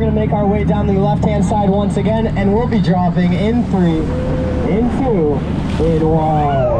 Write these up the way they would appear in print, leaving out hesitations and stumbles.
going to make our way down the left-hand side once again, and we'll be dropping in 3, in 2, in 1.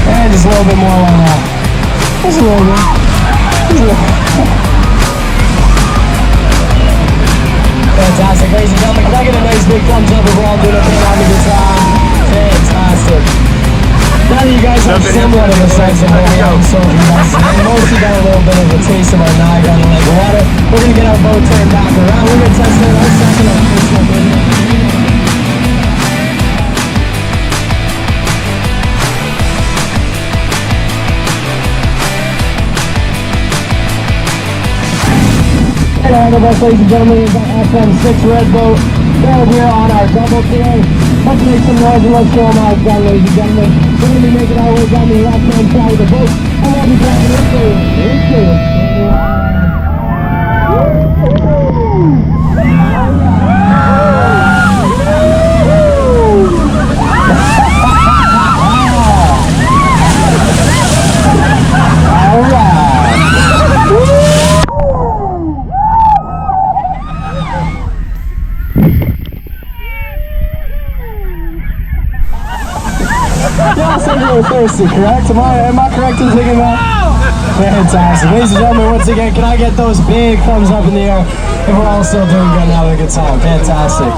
And just a little bit more on that. Just a little bit. Fantastic, ladies and gentlemen. Can I get a nice big thumbs up if we're all doing a thing on the guitar? Fantastic. Now that you guys have somewhat of a sense of what we are soldiers, and mostly got a little bit of a taste of our Niagara on the lake water, we're going to get our boat turned back around. We're going to test it our second and first one. And all of us, ladies and gentlemen, is our FM6 Red Boat. They're here on our double today. Let's make some noise and let's show them how it's done, ladies and gentlemen. We're going to be making our way down the left-hand side of the boat, and we'll be driving into Y'all said you were thirsty, correct? Am I correct in thinking that? Fantastic. Ladies and gentlemen, once again, can I get those big thumbs up in the air if we're all still doing good and having a good time? Fantastic.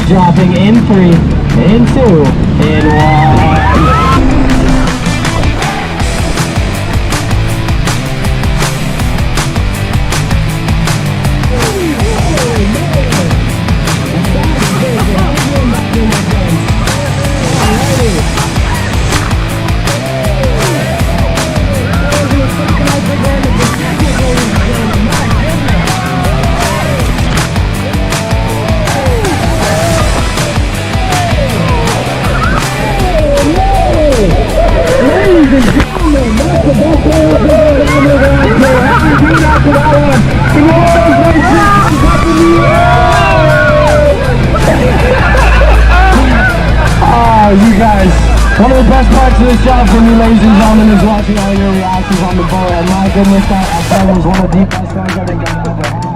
Dropping in 3, in 2, in 1. for that one. Can you get those nice big thumbs up in the air? Oh, you guys. One of the best parts of this job for me, ladies and gentlemen, is watching all your reactions on the boat. And my goodness, that was one of the best times I think I've ever had.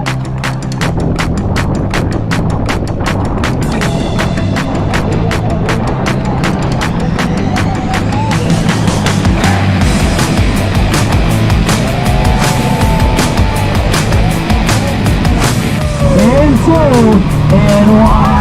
And two, and one.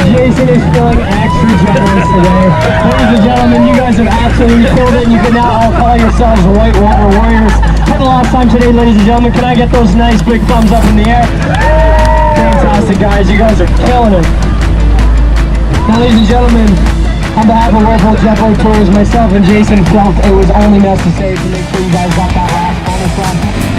Jason is feeling extra generous today. Ladies and gentlemen, you guys have absolutely killed it, and you can now all call yourselves whitewater warriors. For the last time today, ladies and gentlemen, can I get those nice big thumbs up in the air? Fantastic, guys. You guys are killing it. Now, ladies and gentlemen, on behalf of Whirlpool Jet Boat Tours, myself and Jason felt it was only necessary to make sure you guys got that last bonus one.